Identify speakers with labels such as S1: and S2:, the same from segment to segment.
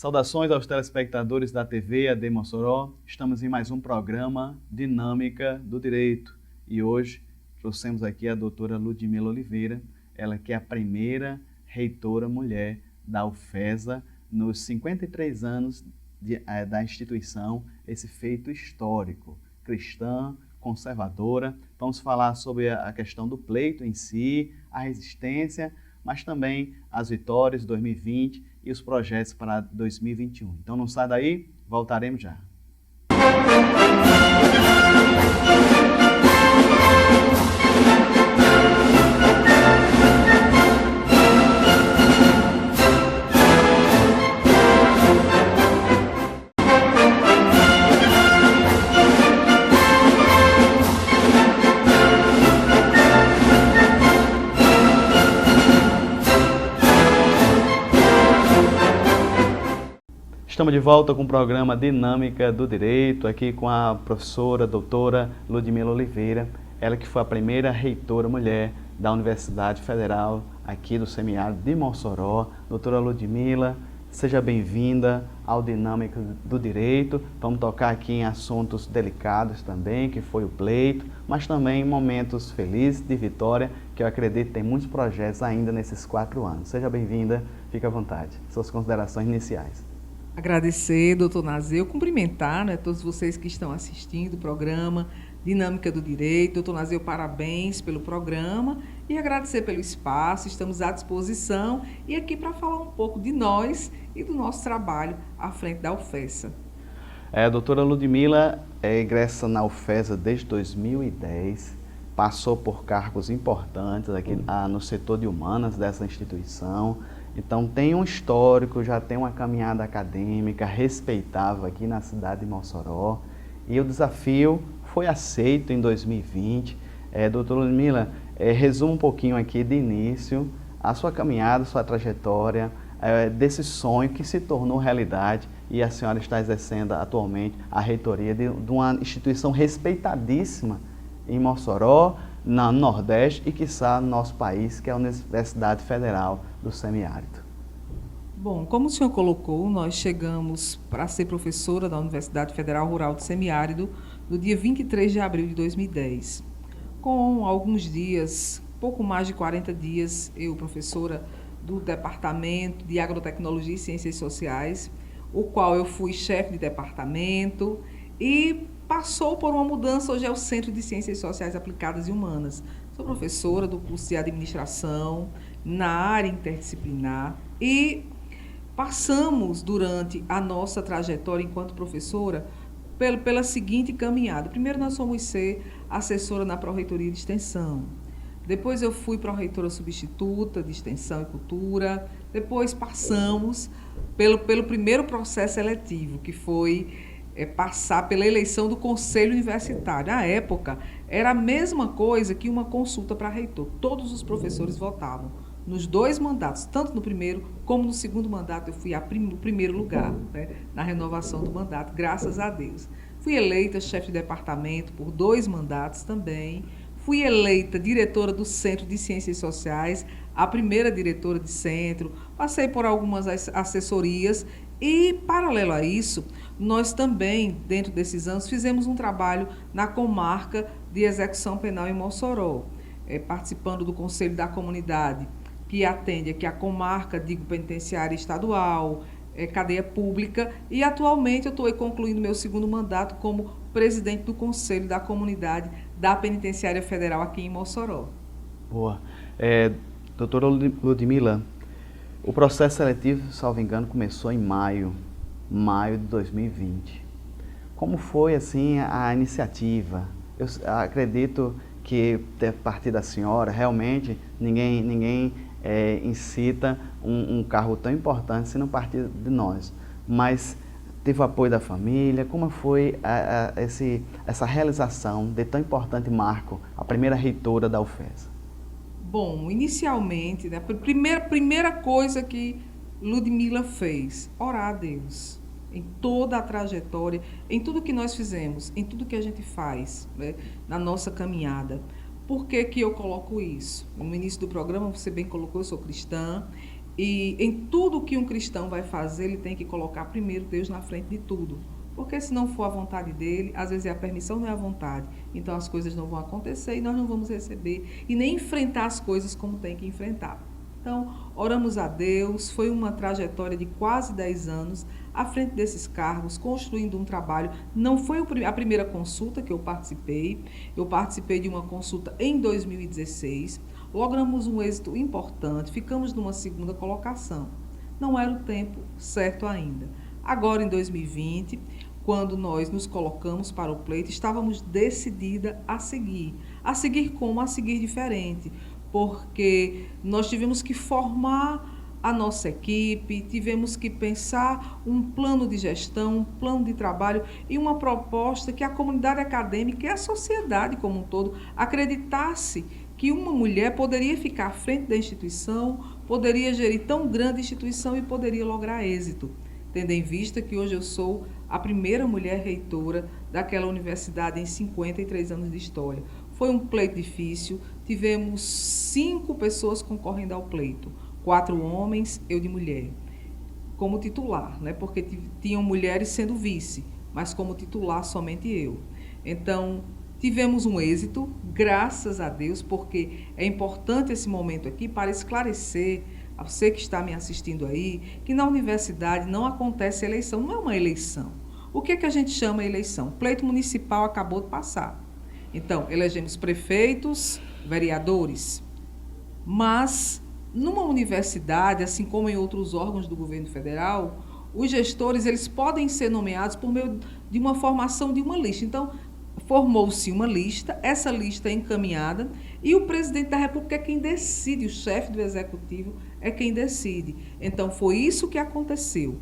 S1: Saudações aos telespectadores da TV AD Mossoró. Estamos em mais um programa Dinâmica do Direito e hoje trouxemos aqui a doutora Ludmila Oliveira, ela que é a primeira reitora mulher da UFESA nos 53 anos da instituição, esse feito histórico, cristã, conservadora. Vamos falar sobre a questão do pleito em si, a resistência, mas também as vitórias de 2020 e os projetos para 2021. Então não sai daí, voltaremos já. Estamos de volta com o programa Dinâmica do Direito, aqui com a professora, doutora Ludmila Oliveira, ela que foi a primeira reitora mulher da Universidade Federal aqui do Semiárido de Mossoró. Doutora Ludmila, seja bem-vinda ao Dinâmica do Direito. Vamos tocar aqui em assuntos delicados também, que foi o pleito, mas também em momentos felizes de vitória, que eu acredito tem muitos projetos ainda nesses 4 anos. Seja bem-vinda, fique à vontade. Suas considerações iniciais.
S2: Agradecer, doutor Nazeu, cumprimentar, todos vocês que estão assistindo o programa Dinâmica do Direito. Doutor Nazeu, parabéns pelo programa e agradecer pelo espaço, estamos à disposição e aqui para falar um pouco de nós e do nosso trabalho à frente da UFESA.
S1: A doutora Ludmila ingressa na UFESA desde 2010, passou por cargos importantes aqui no setor de humanas dessa instituição. Então tem um histórico, já tem uma caminhada acadêmica respeitável aqui na cidade de Mossoró. E o desafio foi aceito em 2020. Doutora Ludmila, resuma um pouquinho aqui de início a sua caminhada, a sua trajetória, desse sonho que se tornou realidade e a senhora está exercendo atualmente a reitoria de uma instituição respeitadíssima em Mossoró, no Nordeste e, quiçá, no nosso país, que é a Universidade Federal do Semiárido.
S2: Bom, como o senhor colocou, nós chegamos para ser professora da Universidade Federal Rural do Semiárido no dia 23 de abril de 2010. Com alguns dias, pouco mais de 40 dias, eu, professora do Departamento de Agrotecnologia e Ciências Sociais, o qual eu fui chefe de departamento e passou por uma mudança, hoje é o Centro de Ciências Sociais Aplicadas e Humanas. Sou professora do curso de Administração na área interdisciplinar e passamos durante a nossa trajetória enquanto professora pela seguinte caminhada. Primeiro nós fomos ser assessora na Pró-Reitoria de Extensão. Depois eu fui pró-reitora substituta de Extensão e Cultura. Depois passamos pelo primeiro processo seletivo, que foi passar pela eleição do Conselho Universitário. Na época, era a mesma coisa que uma consulta para reitor. Todos os professores votavam nos 2 mandatos, tanto no primeiro como no segundo mandato. Eu fui no primeiro lugar, na renovação do mandato, graças a Deus. Fui eleita chefe de departamento por 2 mandatos também. Fui eleita diretora do Centro de Ciências Sociais, a primeira diretora de centro. Passei por algumas assessorias e, paralelo a isso, nós também, dentro desses anos, fizemos um trabalho na comarca de execução penal em Mossoró, participando do Conselho da Comunidade, que atende aqui a comarca, digo, penitenciária estadual, cadeia pública, e atualmente eu estou concluindo meu 2º mandato como presidente do Conselho da Comunidade da Penitenciária Federal aqui em Mossoró.
S1: Boa. Doutora Ludmila, o processo seletivo, salvo engano, começou em maio de 2020. Como foi assim a iniciativa? Eu acredito que a partir da senhora, realmente, ninguém incita um cargo tão importante se não partir de nós. Mas teve o apoio da família? Como foi essa realização de tão importante marco, a primeira reitora da UFESA?
S2: Bom, inicialmente, a primeira coisa que Ludmila fez, orar a Deus. Em toda a trajetória, em tudo que nós fizemos, em tudo que a gente faz, na nossa caminhada. Por que que eu coloco isso? No início do programa, você bem colocou, eu sou cristã, E em tudo que um cristão vai fazer, ele tem que colocar primeiro Deus na frente de tudo. Porque se não for a vontade dele, às vezes a permissão não é a vontade. Então as coisas não vão acontecer e nós não vamos receber e nem enfrentar as coisas como tem que enfrentar. Então, oramos a Deus, foi uma trajetória de quase 10 anos à frente desses cargos, construindo um trabalho. Não foi a primeira consulta que eu participei de uma consulta em 2016, logramos um êxito importante, ficamos numa segunda colocação. Não era o tempo certo ainda. Agora, em 2020, quando nós nos colocamos para o pleito, estávamos decidida a seguir. A seguir como? A seguir diferente. Porque nós tivemos que formar a nossa equipe, tivemos que pensar um plano de gestão, um plano de trabalho e uma proposta que a comunidade acadêmica e a sociedade como um todo acreditasse que uma mulher poderia ficar à frente da instituição, poderia gerir tão grande instituição e poderia lograr êxito, tendo em vista que hoje eu sou a primeira mulher reitora daquela universidade em 53 anos de história. Foi um pleito difícil, tivemos 5 pessoas concorrendo ao pleito, 4 homens, eu de mulher, como titular, né? Porque tinham mulheres sendo vice, mas como titular somente eu. Então, tivemos um êxito, graças a Deus, porque é importante esse momento aqui para esclarecer a você que está me assistindo aí, que na universidade não acontece eleição, não é uma eleição. O que é que a gente chama eleição? O pleito municipal acabou de passar. Então, elegemos prefeitos, vereadores, mas numa universidade, assim como em outros órgãos do governo federal, os gestores eles podem ser nomeados por meio de uma formação de uma lista. Então, formou-se uma lista, essa lista é encaminhada e o presidente da República é quem decide, o chefe do executivo é quem decide. Então, foi isso que aconteceu.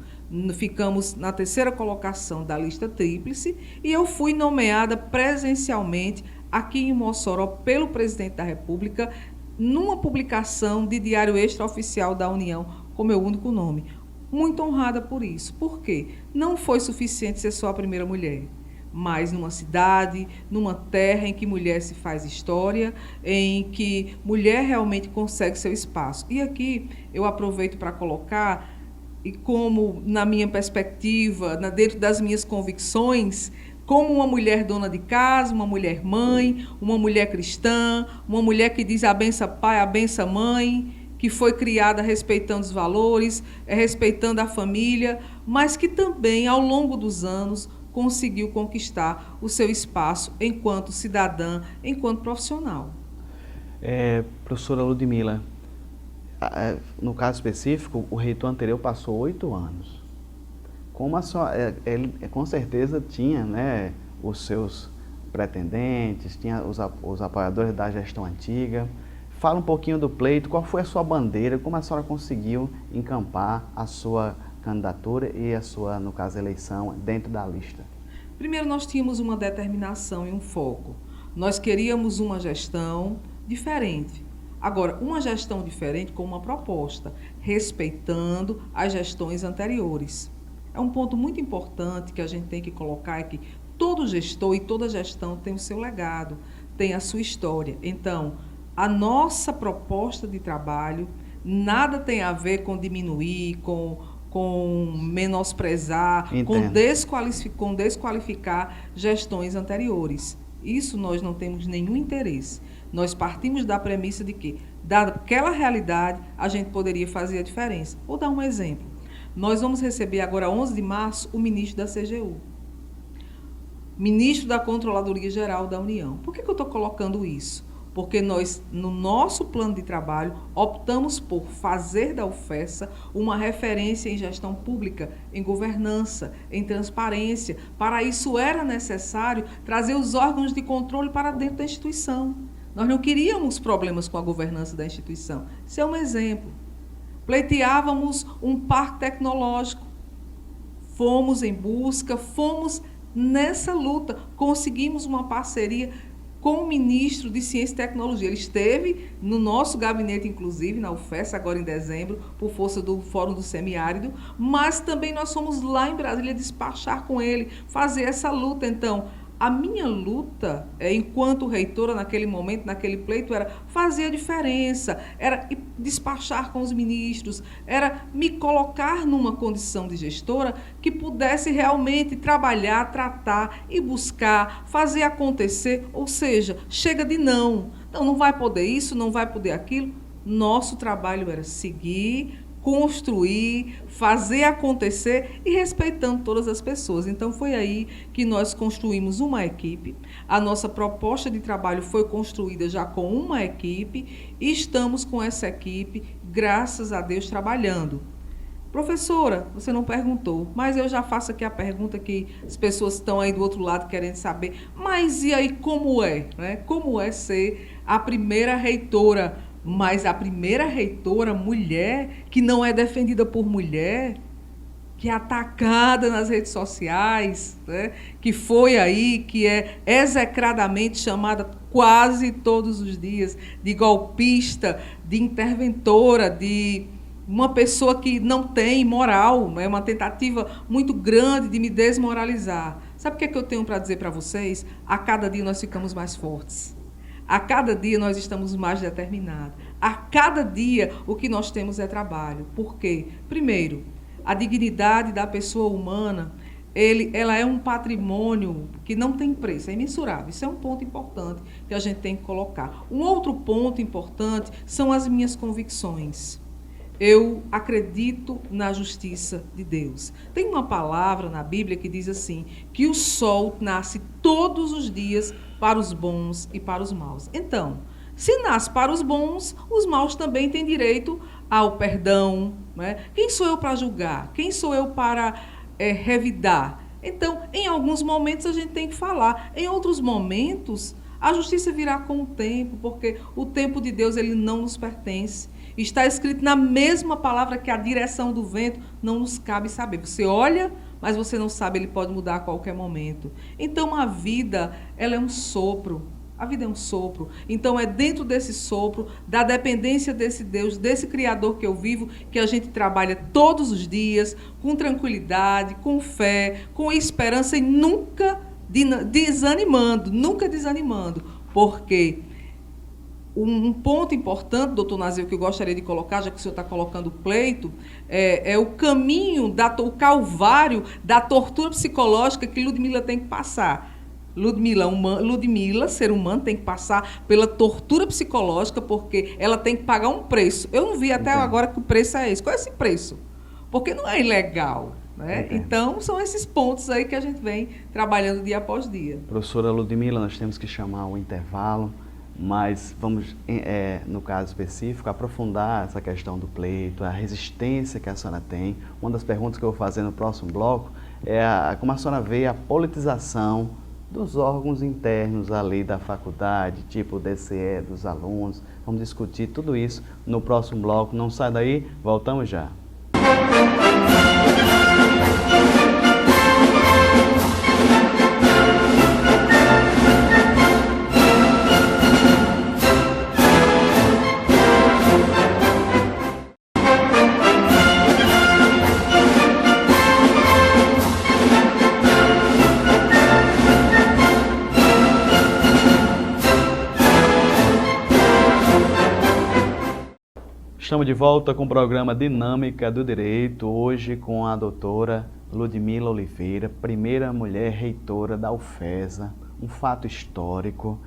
S2: Ficamos na 3ª colocação da lista tríplice e eu fui nomeada presencialmente aqui em Mossoró pelo presidente da República numa publicação de Diário Extraoficial da União com meu único nome. Muito honrada por isso. Por quê? Não foi suficiente ser só a primeira mulher, mas numa cidade, numa terra em que mulher se faz história, em que mulher realmente consegue seu espaço. E aqui eu aproveito para colocar, e como na minha perspectiva, dentro das minhas convicções, como uma mulher dona de casa, uma mulher mãe, uma mulher cristã, uma mulher que diz a benção pai, a benção mãe, que foi criada respeitando os valores, respeitando a família, mas que também, ao longo dos anos, conseguiu conquistar o seu espaço enquanto cidadã, enquanto profissional.
S1: Professora Ludmila, no caso específico, o reitor anterior passou 8 anos. Como ele com certeza tinha, né, os seus pretendentes, tinha os apoiadores da gestão antiga. Fala um pouquinho do pleito, qual foi a sua bandeira, como a senhora conseguiu encampar a sua candidatura e a sua, no caso, eleição dentro da lista?
S2: Primeiro, nós tínhamos uma determinação e um foco. Nós queríamos uma gestão diferente. Agora, uma gestão diferente com uma proposta, respeitando as gestões anteriores. É um ponto muito importante que a gente tem que colocar, é que todo gestor e toda gestão tem o seu legado, tem a sua história. Então, a nossa proposta de trabalho nada tem a ver com diminuir, com menosprezar, com desqualificar gestões anteriores. Isso nós não temos nenhum interesse. Nós partimos da premissa de que, daquela realidade, a gente poderia fazer a diferença. Vou dar um exemplo. Nós vamos receber agora, 11 de março, o ministro da CGU, ministro da Controladoria Geral da União. Por que eu estou colocando isso? Porque nós, no nosso plano de trabalho, optamos por fazer da UFESA uma referência em gestão pública, em governança, em transparência. Para isso era necessário trazer os órgãos de controle para dentro da instituição. Nós não queríamos problemas com a governança da instituição. Isso é um exemplo. Pleiteávamos um parque tecnológico. Fomos em busca, fomos nessa luta, conseguimos uma parceria com o ministro de Ciência e Tecnologia. Ele esteve no nosso gabinete, inclusive, na UFES, agora em dezembro, por força do Fórum do Semiárido, mas também nós fomos lá em Brasília despachar com ele, fazer essa luta. Então, A minha luta, enquanto reitora, naquele momento, naquele pleito, era fazer a diferença, era despachar com os ministros, era me colocar numa condição de gestora que pudesse realmente trabalhar, tratar e buscar, fazer acontecer, ou seja, chega de não. Não vai poder isso, não vai poder aquilo. Nosso trabalho era seguir, construir, fazer acontecer e respeitando todas as pessoas. Então foi aí que nós construímos uma equipe. A nossa proposta de trabalho foi construída já com uma equipe e estamos com essa equipe, graças a Deus, trabalhando. Professora, você não perguntou, mas eu já faço aqui a pergunta que as pessoas estão aí do outro lado querendo saber. Mas e aí como é, né? Como é ser a primeira reitora? Mas a primeira reitora, mulher, que não é defendida por mulher, que é atacada nas redes sociais, né? Que foi aí, que é execradamente chamada quase todos os dias de golpista, de interventora, de uma pessoa que não tem moral, é uma tentativa muito grande de me desmoralizar. Sabe o que é que eu tenho para dizer para vocês? A cada dia nós ficamos mais fortes. A cada dia nós estamos mais determinados. A cada dia o que nós temos é trabalho. Por quê? Primeiro, a dignidade da pessoa humana, ela é um patrimônio que não tem preço, é imensurável. Isso é um ponto importante que a gente tem que colocar. Um outro ponto importante são as minhas convicções. Eu acredito na justiça de Deus. Tem uma palavra na Bíblia que diz assim, que o sol nasce todos os dias para os bons e para os maus. Então, se nasce para os bons, os maus também têm direito ao perdão, né? Quem sou eu para julgar? Quem sou eu para revidar? Então, em alguns momentos a gente tem que falar. Em outros momentos, a justiça virá com o tempo, porque o tempo de Deus ele não nos pertence. Está escrito na mesma palavra que a direção do vento não nos cabe saber. Você olha, mas você não sabe, ele pode mudar a qualquer momento. Então, a vida, ela é um sopro. A vida é um sopro. Então, é dentro desse sopro, da dependência desse Deus, desse Criador que eu vivo, que a gente trabalha todos os dias, com tranquilidade, com fé, com esperança e nunca desanimando. Porque um ponto importante, doutor Nazil, que eu gostaria de colocar, já que o senhor está colocando o pleito, é o caminho, o calvário da tortura psicológica que Ludmila tem que passar. Ludmila, ser humano, tem que passar pela tortura psicológica, porque ela tem que pagar um preço. Eu não vi até agora que o preço é esse. Qual é esse preço? Porque não é ilegal. Né? Então, são esses pontos aí que a gente vem trabalhando dia após dia.
S1: Professora Ludmila, nós temos que chamar o intervalo, mas vamos, no caso específico, aprofundar essa questão do pleito, a resistência que a senhora tem. Uma das perguntas que eu vou fazer no próximo bloco é como a senhora vê a politização dos órgãos internos ali da faculdade, tipo o DCE, dos alunos. Vamos discutir tudo isso no próximo bloco. Não sai daí, voltamos já. Estamos de volta com o programa Dinâmica do Direito, hoje com a doutora Ludmila Oliveira, primeira mulher reitora da UFESA, um fato histórico.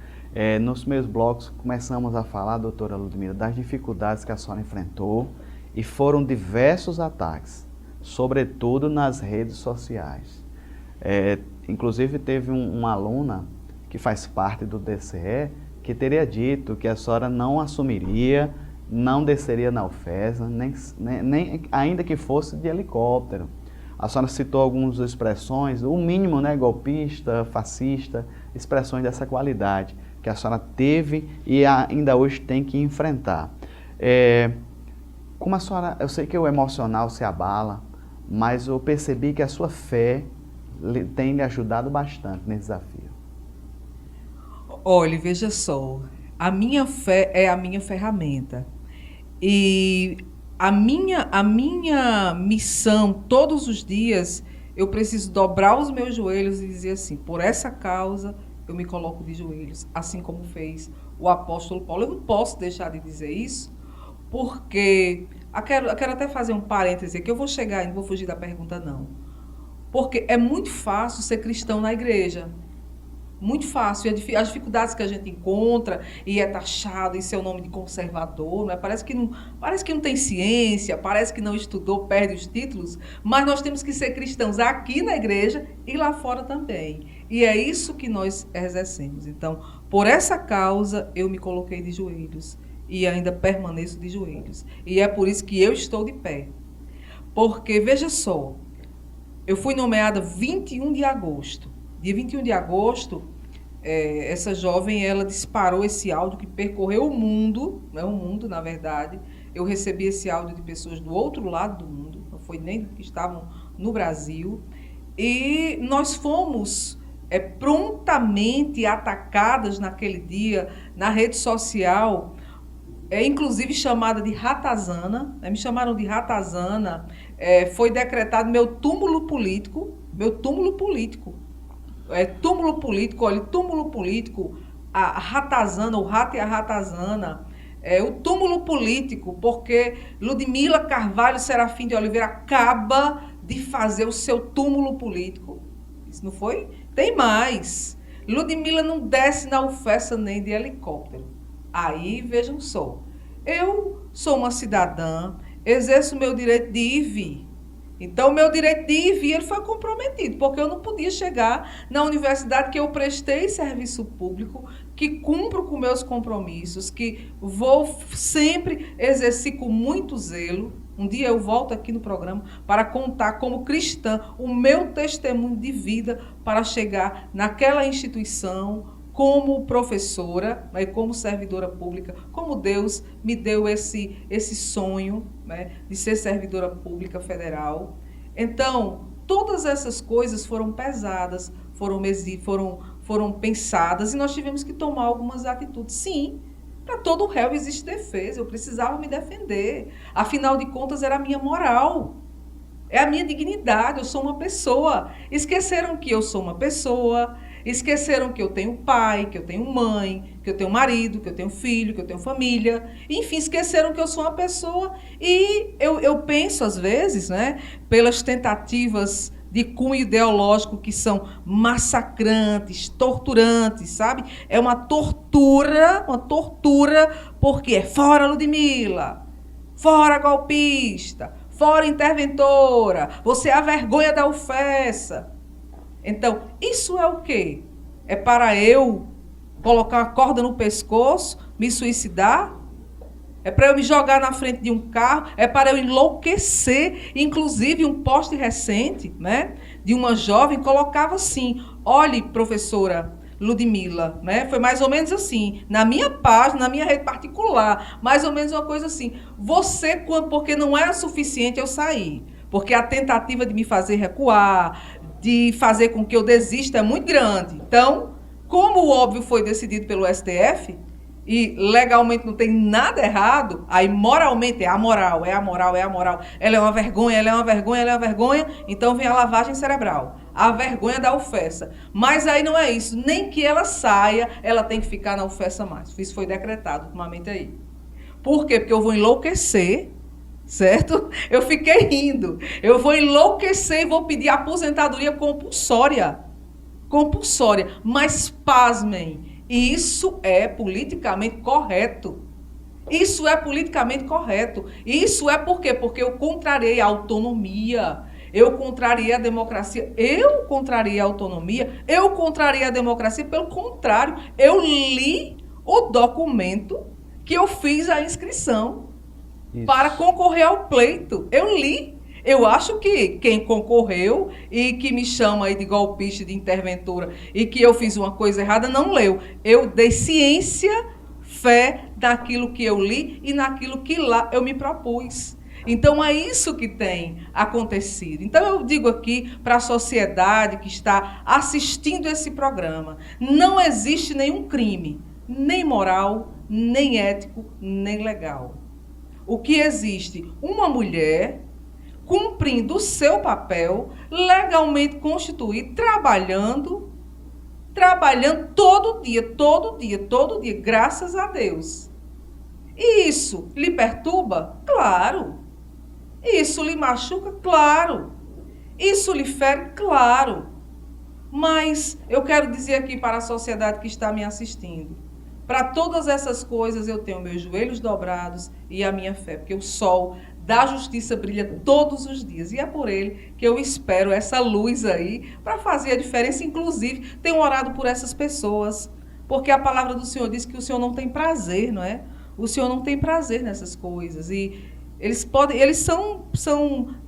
S1: Nos meus blocos começamos a falar, doutora Ludmila, das dificuldades que a senhora enfrentou e foram diversos ataques, sobretudo nas redes sociais. Inclusive teve uma aluna que faz parte do DCE que teria dito que a senhora não assumiria, não desceria na UFESA, nem ainda que fosse de helicóptero. A senhora citou algumas expressões, o mínimo, né, golpista, fascista, expressões dessa qualidade que a senhora teve e ainda hoje tem que enfrentar. Como a senhora, eu sei que o emocional se abala, mas eu percebi que a sua fé tem lhe ajudado bastante nesse desafio.
S2: Olha, veja só, a minha fé é a minha ferramenta. E a minha missão, todos os dias, eu preciso dobrar os meus joelhos e dizer assim, por essa causa eu me coloco de joelhos, assim como fez o apóstolo Paulo. Eu não posso deixar de dizer isso, porque eu quero até fazer um parêntese aqui, eu vou chegar e não vou fugir da pergunta não. Porque é muito fácil ser cristão na igreja. Muito fácil. E as dificuldades que a gente encontra, e é taxado em seu nome de conservador, né? Parece que não tem ciência, parece que não estudou, perde os títulos, mas nós temos que ser cristãos aqui na igreja e lá fora também. E é isso que nós exercemos. Então, por essa causa, eu me coloquei de joelhos e ainda permaneço de joelhos. E é por isso que eu estou de pé. Porque, veja só, eu fui nomeada 21 de agosto. Dia 21 de agosto, essa jovem, ela disparou esse áudio que percorreu o mundo, na verdade. Eu recebi esse áudio de pessoas do outro lado do mundo, não foi nem que estavam no Brasil. E nós fomos prontamente atacadas naquele dia na rede social, inclusive chamada de ratazana, me chamaram de ratazana, foi decretado meu túmulo político, túmulo político, a ratazana, o rato e a ratazana, o túmulo político, porque Ludmila Carvalho Serafim de Oliveira acaba de fazer o seu túmulo político. Isso não foi? Tem mais. Ludmila não desce na UFESA nem de helicóptero. Aí, vejam só, eu sou uma cidadã, exerço o meu direito de ir e vir. Então, o meu direito de ir e vir ele foi comprometido, porque eu não podia chegar na universidade que eu prestei serviço público, que cumpro com meus compromissos, que vou sempre exercer com muito zelo. Um dia eu volto aqui no programa para contar como cristã o meu testemunho de vida para chegar naquela instituição como professora, né, como servidora pública, como Deus me deu esse sonho, né, de ser servidora pública federal. Então, todas essas coisas foram pesadas, foram pensadas e nós tivemos que tomar algumas atitudes. Sim, para todo réu existe defesa, eu precisava me defender. Afinal de contas, era a minha moral. É a minha dignidade, eu sou uma pessoa. Esqueceram que eu sou uma pessoa, esqueceram que eu tenho pai, que eu tenho mãe, que eu tenho marido, que eu tenho filho, que eu tenho família. Enfim, esqueceram que eu sou uma pessoa. E eu penso, às vezes, né, pelas tentativas de cunho ideológico que são massacrantes, torturantes, sabe? É uma tortura, porque é fora Ludmila, fora golpista, fora interventora, você é a vergonha da UFESA. Então, isso é o quê? É para eu colocar uma corda no pescoço, me suicidar? É para eu me jogar na frente de um carro? É para eu enlouquecer? Inclusive, um post recente, né, de uma jovem colocava assim, olhe, professora Ludmila, né? Foi mais ou menos assim, na minha página, na minha rede particular, mais ou menos uma coisa assim. Você, porque não era suficiente eu sair, porque a tentativa de me fazer recuar, de fazer com que eu desista é muito grande. Então, como o óbvio foi decidido pelo STF, e legalmente não tem nada errado, aí moralmente é a moral. Ela é uma vergonha, então vem a lavagem cerebral. A vergonha da UFESA. Mas aí não é isso, nem que ela saia, ela tem que ficar na UFESA mais. Isso foi decretado ultimamente aí. Por quê? Porque eu vou enlouquecer, certo? Eu fiquei rindo. Eu vou enlouquecer e vou pedir aposentadoria compulsória. Mas pasmem, isso é politicamente correto. Isso é por quê? Porque eu contrariei a autonomia, eu contrariei a democracia, eu contrariei a autonomia, eu contrariei a democracia. Pelo contrário, eu li o documento que eu fiz a inscrição para concorrer ao pleito. Eu li. Eu acho que quem concorreu e que me chama aí de golpista, de interventora, e que eu fiz uma coisa errada, não leu. Eu dei ciência, fé naquilo que eu li e naquilo que lá eu me propus. Então, é isso que tem acontecido. Então, eu digo aqui para a sociedade que está assistindo esse programa, não existe nenhum crime, nem moral, nem ético, nem legal. O que existe? Uma mulher cumprindo o seu papel, legalmente constituído, trabalhando todo dia, graças a Deus. E isso lhe perturba? Claro. Isso lhe machuca? Claro. Isso lhe fere? Claro. Mas eu quero dizer aqui para a sociedade que está me assistindo, para todas essas coisas eu tenho meus joelhos dobrados e a minha fé, porque o sol da justiça brilha todos os dias. E é por ele que eu espero essa luz aí para fazer a diferença. Inclusive, tenho orado por essas pessoas, porque a palavra do Senhor diz que o Senhor não tem prazer, não é? O Senhor não tem prazer nessas coisas. E eles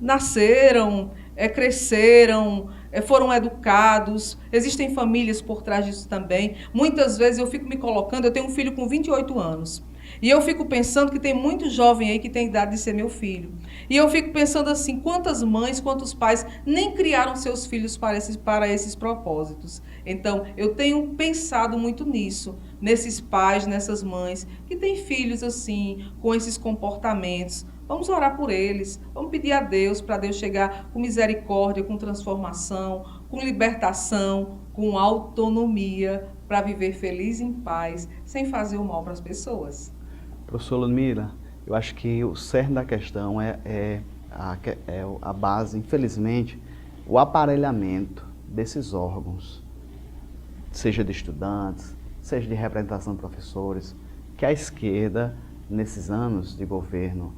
S2: nasceram, cresceram, foram educados, existem famílias por trás disso também. Muitas vezes eu fico me colocando, eu tenho um filho com 28 anos, e eu fico pensando que tem muito jovem aí que tem idade de ser meu filho. E eu fico pensando assim, quantas mães, quantos pais nem criaram seus filhos para esses propósitos. Então, eu tenho pensado muito nisso, nesses pais, nessas mães que têm filhos assim, com esses comportamentos. Vamos orar por eles, vamos pedir a Deus para Deus chegar com misericórdia, com transformação, com libertação, com autonomia, para viver feliz em paz, sem fazer o mal para as pessoas.
S1: Professora Ludmila, eu acho que o cerne da questão é a base, infelizmente, o aparelhamento desses órgãos, seja de estudantes, seja de representação de professores, que a esquerda, nesses anos de governo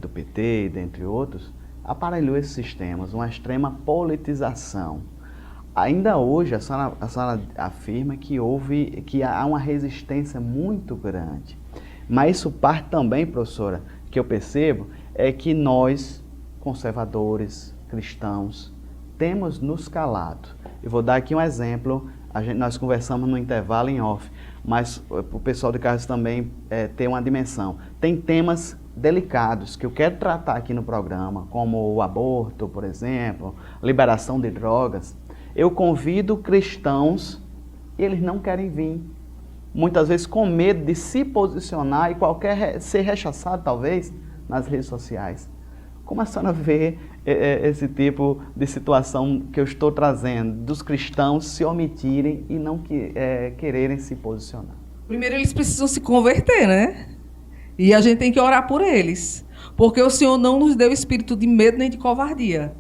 S1: do PT, dentre outros, aparelhou esses sistemas, uma extrema politização. Ainda hoje, a senhora afirma que há uma resistência muito grande. Mas isso parte também, professora, que eu percebo, é que nós, conservadores, cristãos, temos nos calado. Eu vou dar aqui um exemplo, nós conversamos no intervalo em off, mas o pessoal de casa também tem uma dimensão. Tem temas delicados que eu quero tratar aqui no programa, como o aborto, por exemplo, liberação de drogas. Eu convido cristãos e eles não querem vir. Muitas vezes com medo de se posicionar e ser rechaçado, talvez, nas redes sociais. Como a senhora vê esse tipo de situação que eu estou trazendo, dos cristãos se omitirem e não quererem se posicionar?
S2: Primeiro, eles precisam se converter, né? E a gente tem que orar por eles. Porque o Senhor não nos deu espírito de medo nem de covardia.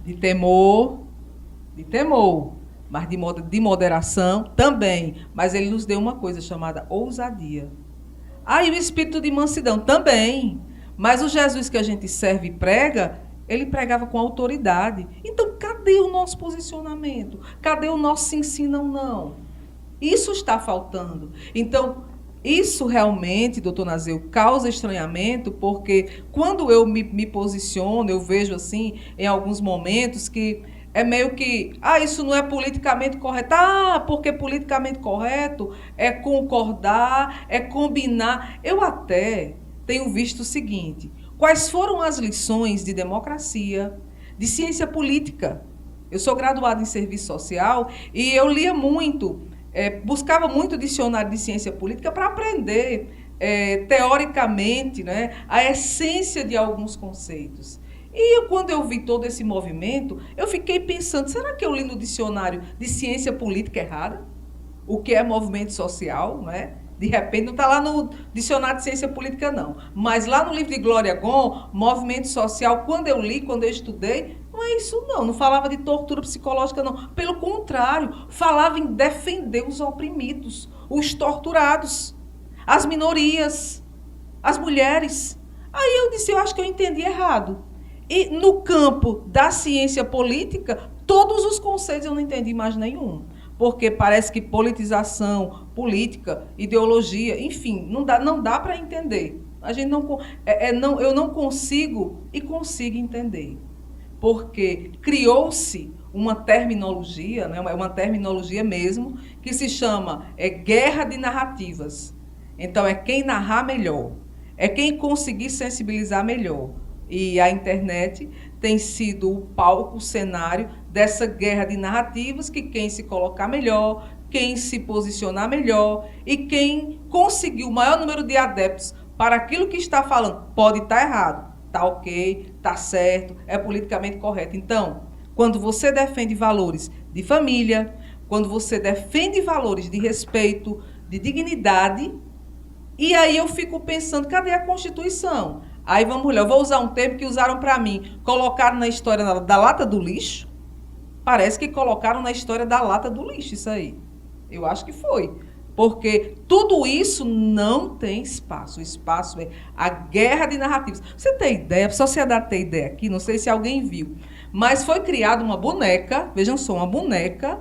S2: De temor, mas de moderação também. Mas Ele nos deu uma coisa chamada ousadia. E o espírito de mansidão também. Mas o Jesus que a gente serve e prega, ele pregava com autoridade. Então, cadê o nosso posicionamento? Cadê o nosso sim, sim, não, não? Isso está faltando. Então, isso realmente, doutor Nazeu, causa estranhamento, porque quando eu me posiciono, eu vejo assim, em alguns momentos, que é meio que, isso não é politicamente correto. Porque politicamente correto é concordar, é combinar. Eu até tenho visto o seguinte: quais foram as lições de democracia, de ciência política? Eu sou graduada em serviço social e eu lia muito, buscava muito dicionário de ciência política para aprender teoricamente, né, a essência de alguns conceitos. E quando eu vi todo esse movimento, eu fiquei pensando, será que eu li no dicionário de ciência política errada? O que é movimento social, não é? De repente, não está lá no dicionário de ciência política, não. Mas lá no livro de Glória Gon, movimento social, quando eu li, quando eu estudei, não é isso não. Não falava de tortura psicológica, não. Pelo contrário, falava em defender os oprimidos, os torturados, as minorias, as mulheres. Aí eu disse, eu acho que eu entendi errado. E no campo da ciência política, todos os conceitos eu não entendi mais nenhum. Porque parece que politização, política, ideologia, enfim, não dá para entender. A gente eu não consigo e consigo entender. Porque criou-se uma terminologia, né, uma terminologia mesmo, que se chama guerra de narrativas. Então, é quem narrar melhor, é quem conseguir sensibilizar melhor. E a internet tem sido o palco, o cenário dessa guerra de narrativas, que quem se colocar melhor, quem se posicionar melhor e quem conseguir o maior número de adeptos para aquilo que está falando, pode estar errado, tá ok, tá certo, é politicamente correto. Então, quando você defende valores de família, quando você defende valores de respeito, de dignidade, e aí eu fico pensando, cadê a Constituição? Aí vamos olhar, eu vou usar um termo que usaram para mim, colocaram na história da lata do lixo. Parece que colocaram na história da lata do lixo isso aí. Eu acho que foi. Porque tudo isso não tem espaço. O espaço é a guerra de narrativas. Você tem ideia, a sociedade tem ideia aqui, não sei se alguém viu, mas foi criada uma boneca, vejam só, uma boneca,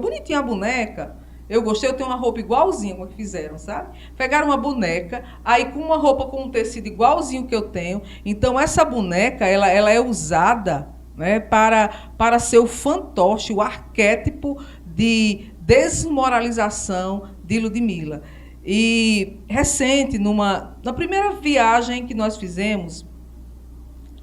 S2: bonitinha a boneca. Eu gostei, eu tenho uma roupa igualzinha com a que fizeram, sabe? Pegaram uma boneca, aí com uma roupa com um tecido igualzinho que eu tenho. Então, essa boneca, ela é usada, né, para ser o fantoche, o arquétipo de desmoralização de Ludmilla. E recente, na primeira viagem que nós fizemos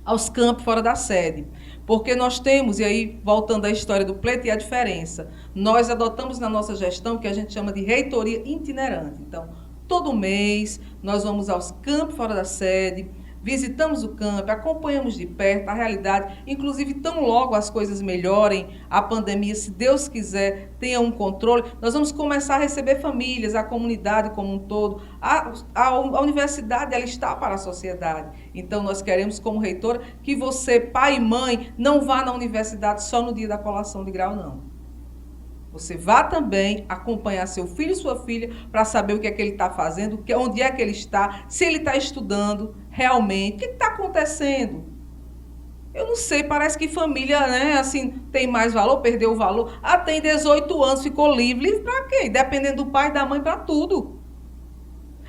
S2: aos campos fora da sede, porque nós temos, e aí voltando à história do pleito e a diferença, nós adotamos na nossa gestão o que a gente chama de reitoria itinerante. Então, todo mês nós vamos aos campos fora da sede, visitamos o campo, acompanhamos de perto a realidade, inclusive tão logo as coisas melhorem, a pandemia, se Deus quiser, tenha um controle, nós vamos começar a receber famílias, a comunidade como um todo. A universidade, ela está para a sociedade. Então, nós queremos, como reitora, que você, pai e mãe, não vá na universidade só no dia da colação de grau, não. Você vá também acompanhar seu filho e sua filha para saber o que é que ele está fazendo, onde é que ele está, se ele está estudando realmente, o que está acontecendo. Eu não sei, parece que família, né, assim, tem mais valor, perdeu o valor. Ah, tem 18 anos, ficou livre. Livre para quê? Dependendo do pai e da mãe, para tudo.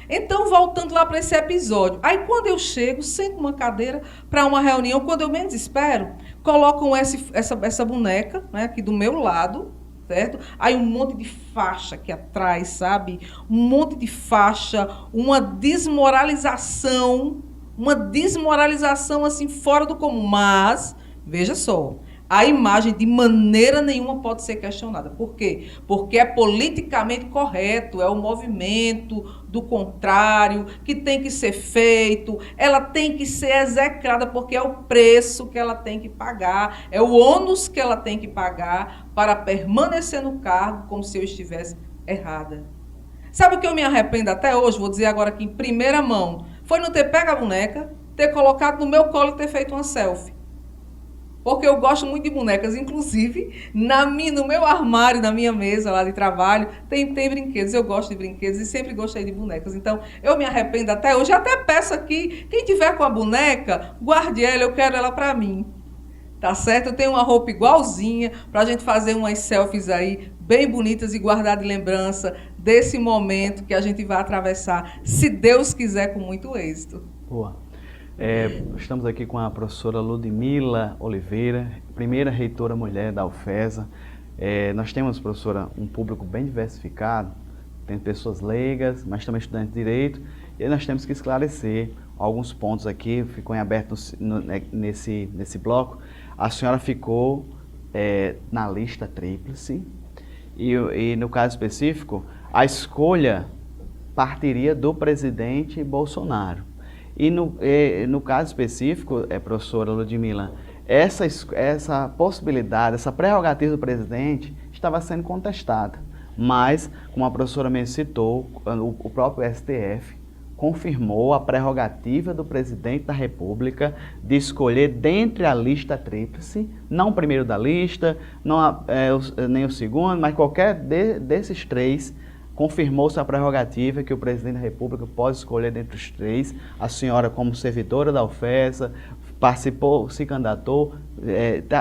S2: Então, voltando lá para esse episódio. Aí, quando eu chego, sento numa cadeira para uma reunião, quando eu menos espero, colocam essa boneca, né, aqui do meu lado, certo? Aí um monte de faixa aqui atrás, sabe? Um monte de faixa, uma desmoralização assim fora do comum. Mas, veja só, a imagem de maneira nenhuma pode ser questionada. Por quê? Porque é politicamente correto, é o movimento do contrário que tem que ser feito, ela tem que ser execrada porque é o preço que ela tem que pagar, é o ônus que ela tem que pagar para permanecer no cargo como se eu estivesse errada. Sabe o que eu me arrependo até hoje? Vou dizer agora aqui em primeira mão. Foi não ter pego a boneca, ter colocado no meu colo e ter feito uma selfie. Porque eu gosto muito de bonecas, inclusive no meu armário, na minha mesa lá de trabalho, tem brinquedos. Eu gosto de brinquedos e sempre gostei de bonecas. Então, eu me arrependo até hoje. Até peço aqui, quem tiver com a boneca, guarde ela, eu quero ela para mim. Tá certo? Eu tenho uma roupa igualzinha para a gente fazer umas selfies aí bem bonitas e guardar de lembrança desse momento que a gente vai atravessar, se Deus quiser, com muito êxito.
S1: Boa. Estamos aqui com a professora Ludmilla Oliveira, primeira reitora mulher da UFESA. Nós temos, professora, um público bem diversificado, tem pessoas leigas, mas também estudantes de direito, e nós temos que esclarecer alguns pontos aqui, ficou em aberto nesse bloco. A senhora ficou na lista tríplice, e no caso específico, a escolha partiria do presidente Bolsonaro. E no caso específico, professora Ludmilla, essa possibilidade, essa prerrogativa do presidente estava sendo contestada. Mas, como a professora mesmo citou, o próprio STF confirmou a prerrogativa do presidente da República de escolher dentre a lista tríplice, não o primeiro da lista, nem o segundo, mas qualquer desses três. Confirmou-se a prerrogativa que o presidente da República pode escolher dentre os três. A senhora, como servidora da UFESA, participou, se candidatou,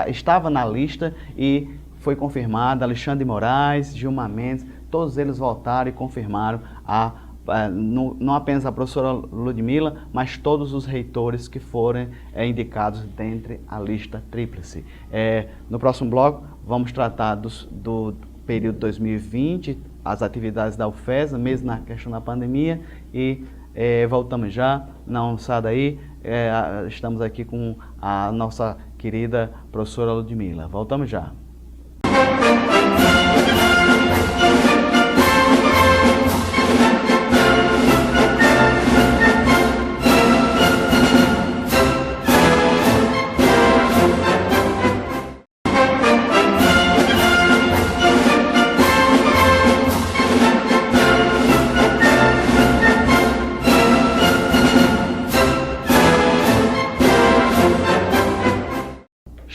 S1: estava na lista e foi confirmada. Alexandre de Moraes, Gilmar Mendes, todos eles votaram e confirmaram não apenas a professora Ludmilla, mas todos os reitores que forem indicados dentre a lista tríplice. No próximo bloco, vamos tratar do período 2020, as atividades da UFESA, mesmo na questão da pandemia, e voltamos já, não sai daí, estamos aqui com a nossa querida professora Ludmilla. Voltamos já.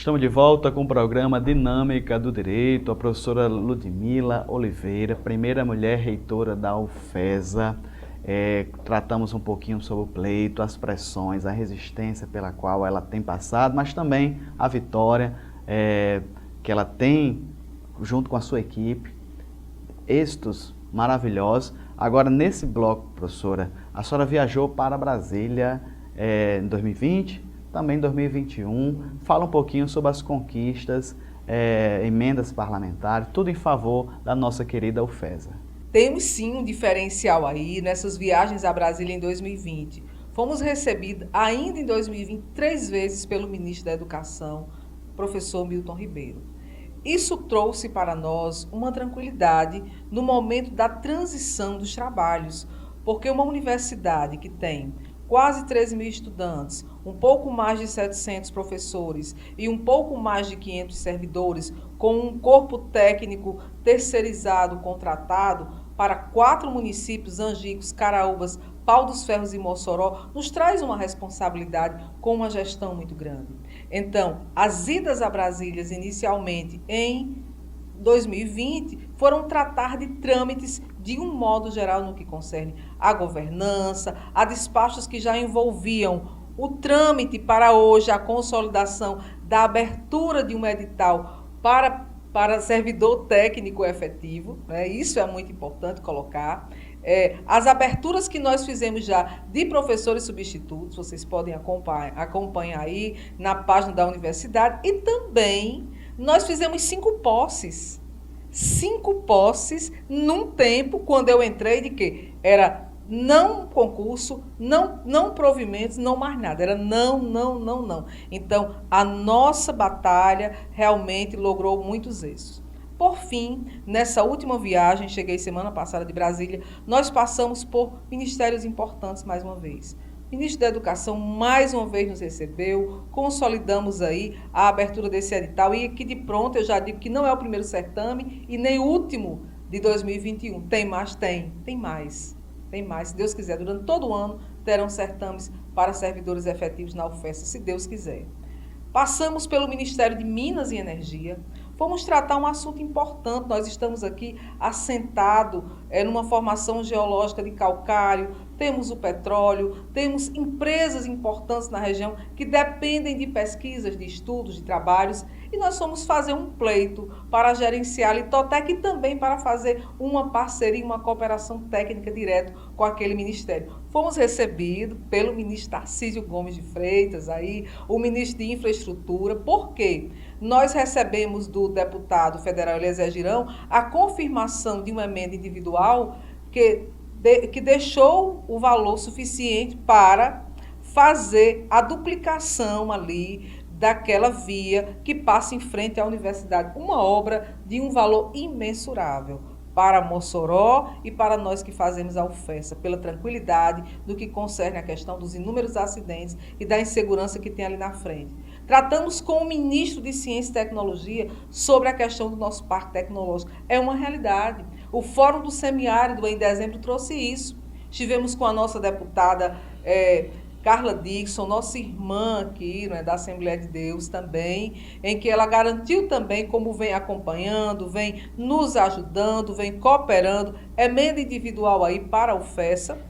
S1: Estamos de volta com o programa Dinâmica do Direito, a professora Ludmila Oliveira, primeira mulher reitora da UFESA. Tratamos um pouquinho sobre o pleito, as pressões, a resistência pela qual ela tem passado, mas também a vitória que ela tem junto com a sua equipe, êxitos maravilhosos. Agora, nesse bloco, professora, a senhora viajou para Brasília em 2020, também em 2021. Fala um pouquinho sobre as conquistas, emendas parlamentares, tudo em favor da nossa querida UFESA.
S2: Temos sim um diferencial aí nessas viagens a Brasília em 2020. Fomos recebidos ainda em 2020 3 vezes pelo ministro da Educação, professor Milton Ribeiro. Isso trouxe para nós uma tranquilidade no momento da transição dos trabalhos, porque uma universidade que tem quase 13 mil estudantes, um pouco mais de 700 professores e um pouco mais de 500 servidores, com um corpo técnico terceirizado, contratado, para 4 municípios, Angicos, Caraúbas, Pau dos Ferros e Mossoró, nos traz uma responsabilidade com uma gestão muito grande. Então, as idas a Brasília, inicialmente em 2020, foram tratar de trâmites de um modo geral no que concerne à governança, a despachos que já envolviam o trâmite para hoje, a consolidação da abertura de um edital para servidor técnico efetivo, né? Isso é muito importante colocar. As aberturas que nós fizemos já de professores substitutos, vocês podem acompanhar aí na página da universidade, e também nós fizemos 5 posses. 5 posses num tempo, quando eu entrei, de que era não concurso, não provimentos, não mais nada. Era não. Então, a nossa batalha realmente logrou muitos êxitos. Por fim, nessa última viagem, cheguei semana passada de Brasília, nós passamos por ministérios importantes mais uma vez. O ministro da Educação mais uma vez nos recebeu, consolidamos aí a abertura desse edital e aqui de pronto eu já digo que não é o primeiro certame e nem o último de 2021. Tem mais? Tem mais. Tem mais, se Deus quiser. Durante todo o ano terão certames para servidores efetivos na UFESA, se Deus quiser. Passamos pelo Ministério de Minas e Energia. Fomos tratar um assunto importante. Nós estamos aqui assentados numa formação geológica de calcário, temos o petróleo, temos empresas importantes na região que dependem de pesquisas, de estudos, de trabalhos, e nós fomos fazer um pleito para gerenciar a Litotec e também para fazer uma parceria, uma cooperação técnica direto com aquele ministério. Fomos recebidos pelo ministro Tarcísio Gomes de Freitas, aí, o ministro de Infraestrutura. Por quê? Nós recebemos do deputado federal Eliezer Girão a confirmação de uma emenda individual que deixou o valor suficiente para fazer a duplicação ali daquela via que passa em frente à universidade. Uma obra de um valor imensurável para Mossoró e para nós que fazemos a UFESA, pela tranquilidade do que concerne a questão dos inúmeros acidentes e da insegurança que tem ali na frente. Tratamos com o ministro de Ciência e Tecnologia sobre a questão do nosso parque tecnológico. É uma realidade. O Fórum do Semiárido, em dezembro, trouxe isso. Estivemos com a nossa deputada Carla Dixon, nossa irmã aqui, né, da Assembleia de Deus também, em que ela garantiu também como vem acompanhando, vem nos ajudando, vem cooperando. Emenda individual aí para a UFESA.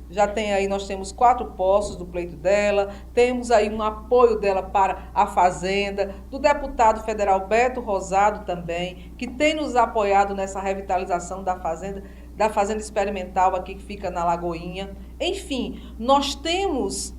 S2: Já tem aí, nós temos 4 postos do pleito dela, temos aí um apoio dela para a Fazenda, do deputado federal Beto Rosado também, que tem nos apoiado nessa revitalização da Fazenda experimental aqui que fica na Lagoinha. Enfim, nós temos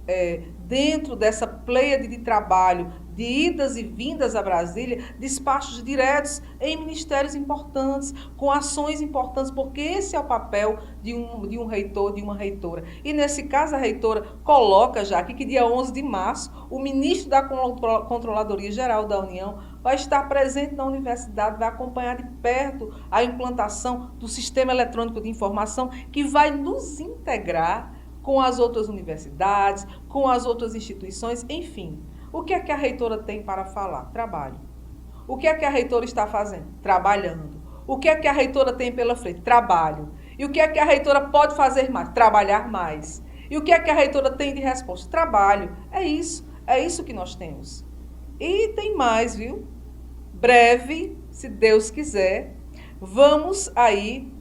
S2: dentro dessa pleiade de trabalho, de idas e vindas a Brasília, despachos diretos em ministérios importantes, com ações importantes, porque esse é o papel de um reitor, de uma reitora. E nesse caso a reitora coloca já aqui que dia 11 de março, o ministro da Controladoria Geral da União vai estar presente na universidade, vai acompanhar de perto a implantação do sistema eletrônico de informação que vai nos integrar com as outras universidades, com as outras instituições, enfim. O que é que a reitora tem para falar? Trabalho. O que é que a reitora está fazendo? Trabalhando. O que é que a reitora tem pela frente? Trabalho. E o que é que a reitora pode fazer mais? Trabalhar mais. E o que é que a reitora tem de resposta? Trabalho. É isso que nós temos. E tem mais, viu? Breve, se Deus quiser, vamos aí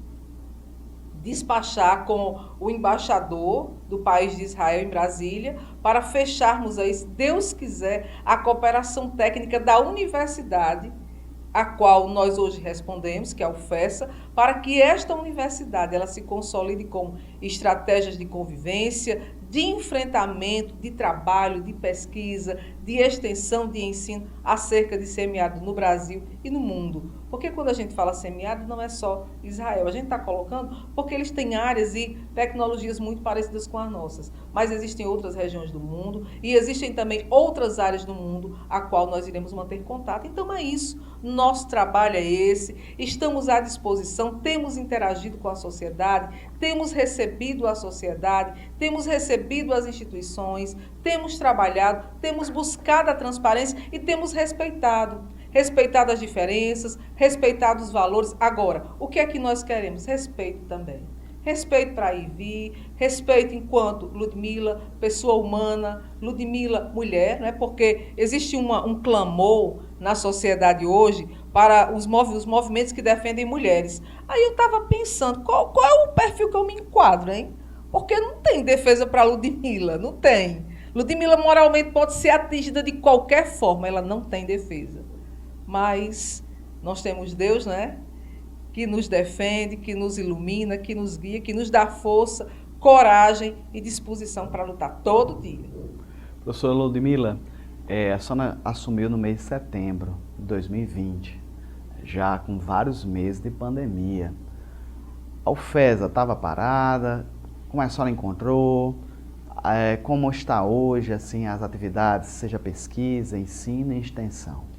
S2: despachar com o embaixador do país de Israel em Brasília para fecharmos aí, se Deus quiser, a cooperação técnica da universidade a qual nós hoje respondemos, que é a UFESA, para que esta universidade ela se consolide com estratégias de convivência, de enfrentamento, de trabalho, de pesquisa, de extensão de ensino acerca de semiárido no Brasil e no mundo. Porque quando a gente fala semiárido, não é só Israel. A gente está colocando porque eles têm áreas e tecnologias muito parecidas com as nossas. Mas existem outras regiões do mundo e existem também outras áreas do mundo a qual nós iremos manter contato. Então é isso. Nosso trabalho é esse. Estamos à disposição, temos interagido com a sociedade, temos recebido a sociedade, temos recebido as instituições, temos trabalhado, temos buscado a transparência e temos respeitado as diferenças, respeitado os valores. Agora, o que é que nós queremos? Respeito também. Respeito para ir e vir, respeito enquanto Ludmila, pessoa humana, Ludmila, mulher, né? Porque existe um clamor na sociedade hoje para os movimentos que defendem mulheres. Aí eu estava pensando, qual é o perfil que eu me enquadro, hein? Porque não tem defesa para Ludmila, não tem. Ludmila moralmente pode ser atingida de qualquer forma, ela não tem defesa. Mas nós temos Deus, né? Que nos defende, que nos ilumina, que nos guia, que nos dá força, coragem e disposição para lutar todo dia.
S1: Professora Ludmila, a senhora assumiu no mês de setembro de 2020, já com vários meses de pandemia. A UFESA estava parada, como a senhora encontrou? Como está hoje assim, as atividades, seja pesquisa, ensino e extensão?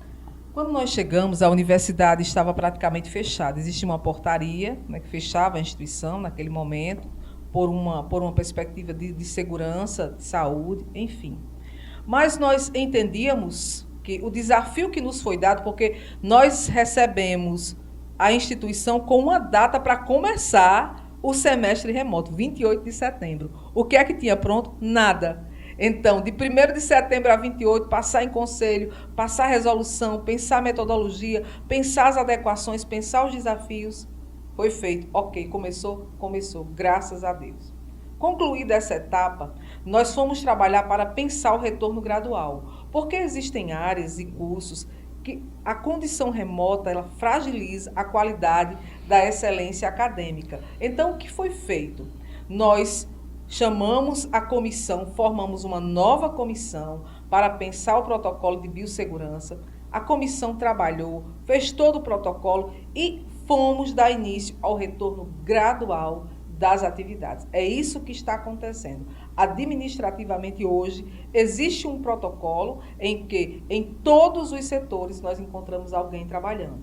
S2: Quando nós chegamos, a universidade estava praticamente fechada. Existia uma portaria, né, que fechava a instituição naquele momento, por uma perspectiva de segurança, de saúde, enfim. Mas nós entendíamos que o desafio que nos foi dado, porque nós recebemos a instituição com uma data para começar o semestre remoto, 28 de setembro. O que é que tinha pronto? Nada. Então, de 1º de setembro a 28, passar em conselho, passar resolução, pensar metodologia, pensar as adequações, pensar os desafios, foi feito. Ok, começou, graças a Deus. Concluída essa etapa, nós fomos trabalhar para pensar o retorno gradual, porque existem áreas e cursos que a condição remota ela fragiliza a qualidade da excelência acadêmica. Então, o que foi feito? Nós chamamos a comissão, formamos uma nova comissão para pensar o protocolo de biossegurança. A comissão trabalhou, fez todo o protocolo e fomos dar início ao retorno gradual das atividades. É isso que está acontecendo. Administrativamente hoje, existe um protocolo em que em todos os setores nós encontramos alguém trabalhando.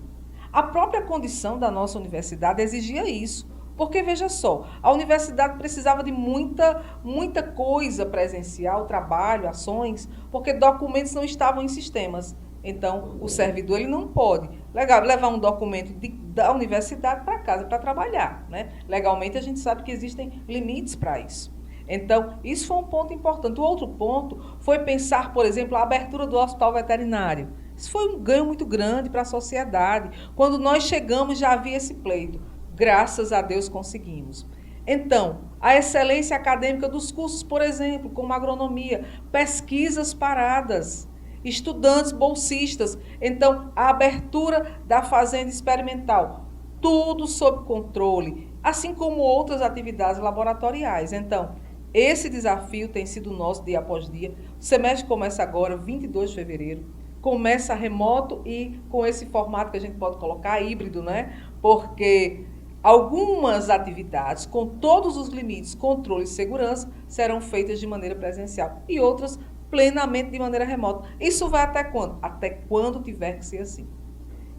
S2: A própria condição da nossa universidade exigia isso. Porque, veja só, a universidade precisava de muita coisa presencial, trabalho, ações, porque documentos não estavam em sistemas. Então, o servidor ele não pode levar um documento da universidade para casa para trabalhar, né? Legalmente, a gente sabe que existem limites para isso. Então, isso foi um ponto importante. O outro ponto foi pensar, por exemplo, a abertura do hospital veterinário. Isso foi um ganho muito grande para a sociedade. Quando nós chegamos, já havia esse pleito. Graças a Deus conseguimos. Então, a excelência acadêmica dos cursos, por exemplo, como agronomia, pesquisas paradas, estudantes bolsistas. Então, a abertura da fazenda experimental, tudo sob controle, assim como outras atividades laboratoriais. Então, esse desafio tem sido nosso dia após dia. O semestre começa agora, 22 de fevereiro. Começa remoto e com esse formato que a gente pode colocar, híbrido, né? Porque algumas atividades, com todos os limites, controle e segurança, serão feitas de maneira presencial e outras plenamente de maneira remota. Isso vai até quando? Até quando tiver que ser assim.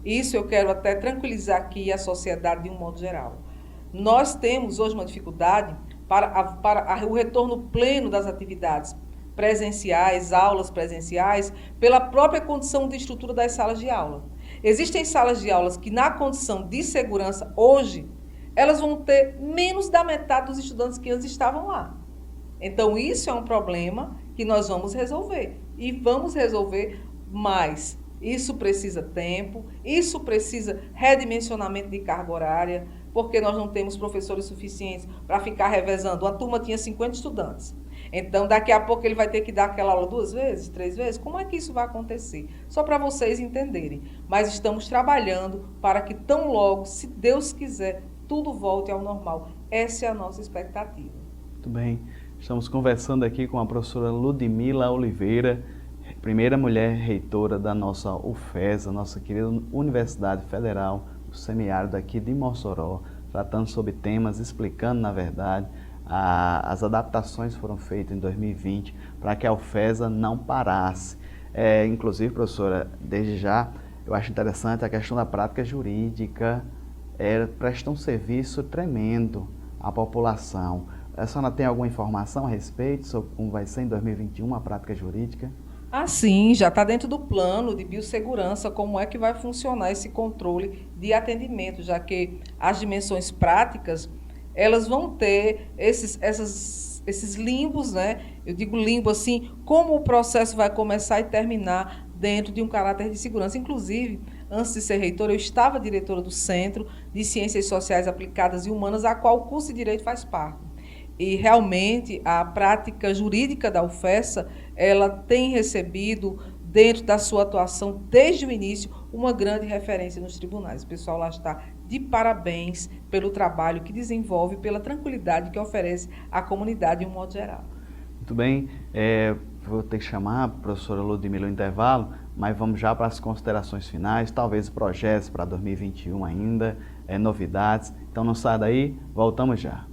S2: Isso eu quero até tranquilizar aqui a sociedade de um modo geral. Nós temos hoje uma dificuldade para o retorno pleno das atividades presenciais, aulas presenciais, pela própria condição de estrutura das salas de aula. Existem salas de aulas que, na condição de segurança, hoje, elas vão ter menos da metade dos estudantes que antes estavam lá. Então, isso é um problema que nós vamos resolver. E vamos resolver mas isso precisa tempo, isso precisa redimensionamento de carga horária, porque nós não temos professores suficientes para ficar revezando. Uma turma tinha 50 estudantes. Então, daqui a pouco ele vai ter que dar aquela aula 2 vezes, 3 vezes? Como é que isso vai acontecer? Só para vocês entenderem. Mas estamos trabalhando para que tão logo, se Deus quiser, tudo volte ao normal. Essa é a nossa expectativa.
S1: Muito bem. Estamos conversando aqui com a professora Ludmila Oliveira, primeira mulher reitora da nossa UFESA, nossa querida Universidade Federal do Semiárido aqui de Mossoró, tratando sobre temas, explicando, na verdade, as adaptações foram feitas em 2020 para que a UFESA não parasse. Inclusive, professora, desde já, eu acho interessante a questão da prática jurídica, presta um serviço tremendo à população. A senhora tem alguma informação a respeito sobre como vai ser em 2021 a prática jurídica?
S2: Sim, já está dentro do plano de biossegurança, como é que vai funcionar esse controle de atendimento, já que as dimensões práticas, elas vão ter esses limbos, né? Eu digo limbo assim, como o processo vai começar e terminar dentro de um caráter de segurança. Inclusive, antes de ser reitora, eu estava diretora do Centro de Ciências Sociais Aplicadas e Humanas, a qual o curso de Direito faz parte. E realmente a prática jurídica da UFESA, ela tem recebido, dentro da sua atuação desde o início, uma grande referência nos tribunais. O pessoal lá está de parabéns pelo trabalho que desenvolve, pela tranquilidade que oferece à comunidade de um modo geral.
S1: Muito bem, vou ter que chamar a professora Ludmila no intervalo, mas vamos já para as considerações finais, talvez projetos para 2021 ainda, novidades. Então não sai daí, voltamos já.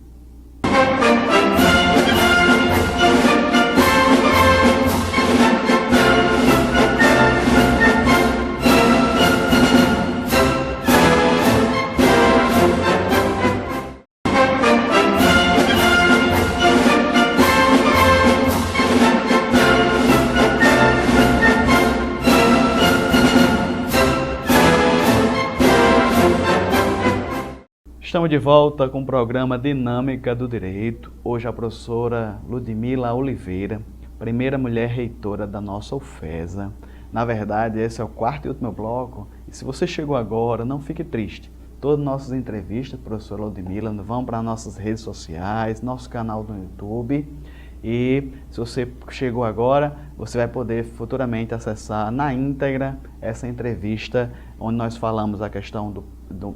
S1: Estamos de volta com o programa Dinâmica do Direito. Hoje a professora Ludmila Oliveira, primeira mulher reitora da nossa UFESA. Na verdade, esse é o quarto e último bloco. E se você chegou agora, não fique triste. Todas as nossas entrevistas, professora Ludmila, vão para nossas redes sociais, nosso canal do YouTube. E se você chegou agora, você vai poder futuramente acessar na íntegra essa entrevista, onde nós falamos a questão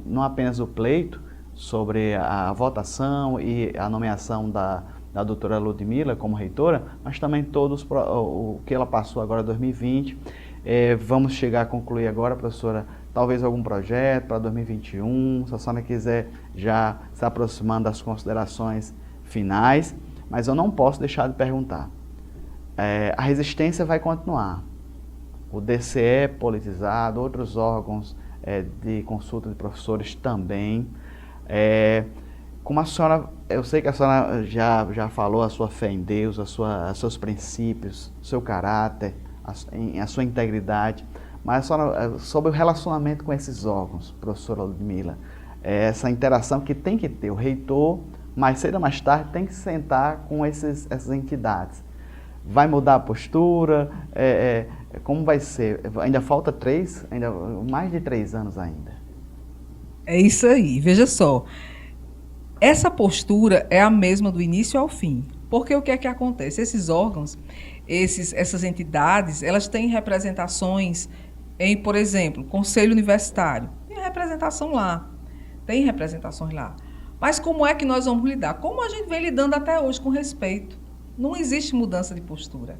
S1: não apenas do pleito, sobre a votação e a nomeação da doutora Ludmila como reitora, mas também o que ela passou agora em 2020. Vamos chegar a concluir agora, professora, talvez algum projeto para 2021, se a senhora quiser já se aproximando das considerações finais, mas eu não posso deixar de perguntar. A resistência vai continuar. O DCE politizado, outros órgãos de consulta de professores também. Como a senhora, eu sei que a senhora já falou a sua fé em Deus, os seus princípios, o seu caráter, a sua integridade, mas a senhora, sobre o relacionamento com esses órgãos, professora Ludmila, essa interação que tem que ter, o reitor, mais cedo ou mais tarde, tem que sentar com essas entidades. Vai mudar a postura? Como vai ser? Ainda falta mais de 3 anos ainda.
S2: É isso aí, veja só. Essa postura é a mesma do início ao fim. Porque o que é que acontece? Esses órgãos, essas entidades, elas têm representações em, por exemplo, Conselho Universitário. Tem representação lá, tem representações lá. Mas como é que nós vamos lidar? Como a gente vem lidando até hoje, com respeito. Não existe mudança de postura.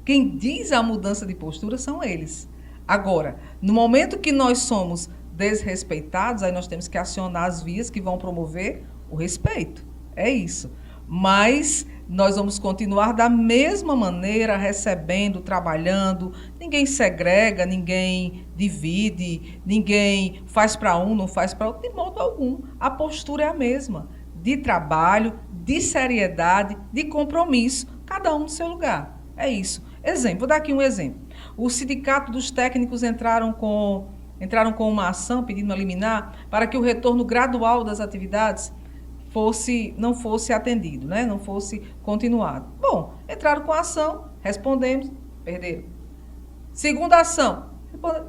S2: Quem diz a mudança de postura são eles. Agora, no momento que nós somos desrespeitados, aí nós temos que acionar as vias que vão promover o respeito. É isso. Mas nós vamos continuar da mesma maneira, recebendo, trabalhando. Ninguém segrega, ninguém divide, ninguém faz para um, não faz para outro, de modo algum. A postura é a mesma, de trabalho, de seriedade, de compromisso, cada um no seu lugar. É isso. Exemplo, vou dar aqui um exemplo. O Sindicato dos Técnicos entraram com uma ação pedindo uma liminar para que o retorno gradual das atividades não fosse atendido, né? Não fosse continuado. Bom, entraram com a ação, respondemos, perderam. Segunda ação,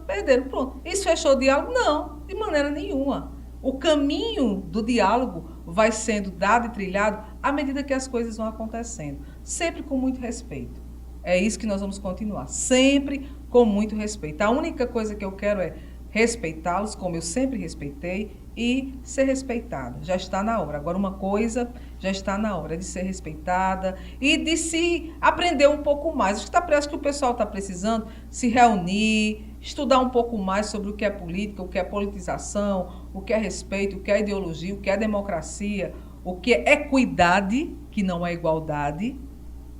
S2: perderam, pronto. Isso fechou o diálogo? Não, de maneira nenhuma. O caminho do diálogo vai sendo dado e trilhado à medida que as coisas vão acontecendo, sempre com muito respeito. É isso que nós vamos continuar, sempre com muito respeito. A única coisa que eu quero é respeitá-los, como eu sempre respeitei, e ser respeitada. Já está na hora. Agora, uma coisa já está na hora de ser respeitada e de se aprender um pouco mais. Acho que o pessoal está precisando se reunir, estudar um pouco mais sobre o que é política, o que é politização, o que é respeito, o que é ideologia, o que é democracia, o que é equidade, que não é igualdade,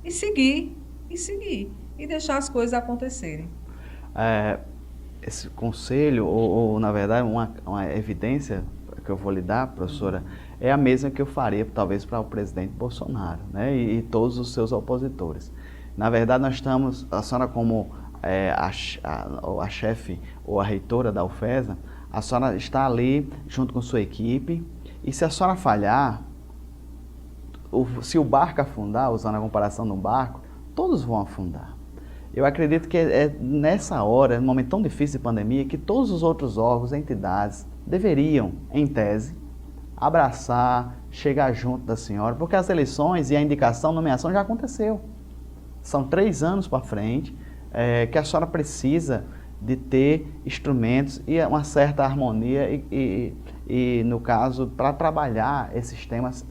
S2: e seguir, e deixar as coisas acontecerem.
S1: Esse conselho, ou na verdade, uma evidência que eu vou lhe dar, professora, é a mesma que eu faria, talvez, para o presidente Bolsonaro, né, e todos os seus opositores. Na verdade, nós estamos, a senhora como a chefe ou a reitora da UFESA, a senhora está ali junto com sua equipe, e se a senhora falhar, se o barco afundar, usando a comparação de um barco, todos vão afundar. Eu acredito que é nessa hora, num momento tão difícil de pandemia, que todos os outros órgãos, entidades, deveriam, em tese, abraçar, chegar junto da senhora, porque as eleições e a indicação, a nomeação já aconteceu. São 3 anos para frente, que a senhora precisa de ter instrumentos e uma certa harmonia e no caso, para trabalhar esses temas,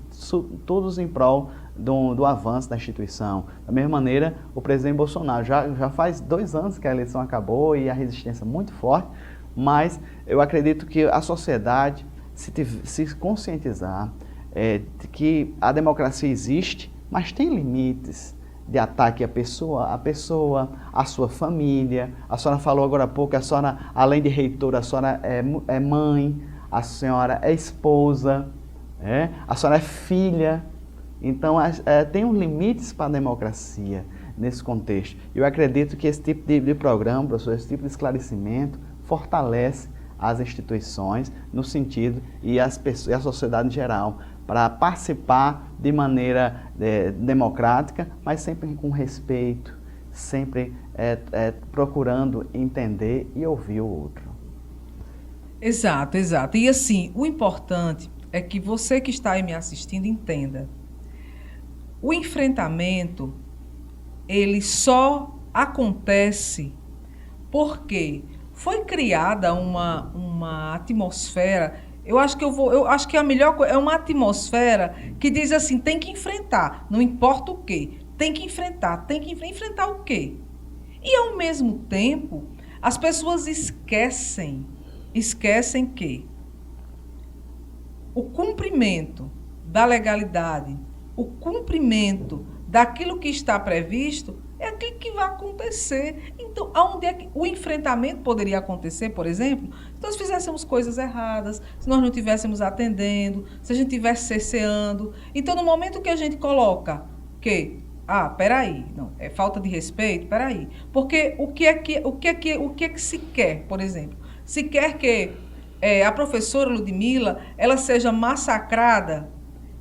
S1: todos em prol do avanço da instituição. Da mesma maneira, o presidente Bolsonaro, já faz 2 anos que a eleição acabou e a resistência muito forte, mas eu acredito que a sociedade, se conscientizar de que a democracia existe, mas tem limites de ataque à pessoa, à sua família. A senhora falou agora há pouco, a senhora, além de reitora, a senhora é mãe, a senhora é esposa, a senhora é filha. Então, tem uns limites para a democracia nesse contexto. Eu acredito que esse tipo de programa, professor, esse tipo de esclarecimento fortalece as instituições no sentido e a sociedade em geral para participar de maneira democrática, mas sempre com respeito, sempre procurando entender e ouvir o outro.
S2: Exato, exato. E assim, o importante é que você que está aí me assistindo entenda. O enfrentamento, ele só acontece porque foi criada uma atmosfera. Eu acho que a melhor coisa é uma atmosfera que diz assim, tem que enfrentar, não importa o quê, tem que enfrentar o quê? E ao mesmo tempo, as pessoas esquecem que o cumprimento da legalidade, o cumprimento daquilo que está previsto é aquilo que vai acontecer. Então, aonde é que o enfrentamento poderia acontecer, por exemplo, se nós fizéssemos coisas erradas, se nós não estivéssemos atendendo, se a gente estivesse cerceando. Então, no momento que a gente coloca que, peraí, não, é falta de respeito, peraí. Porque o que é que se quer, por exemplo? Se quer que a professora Ludmila, ela seja massacrada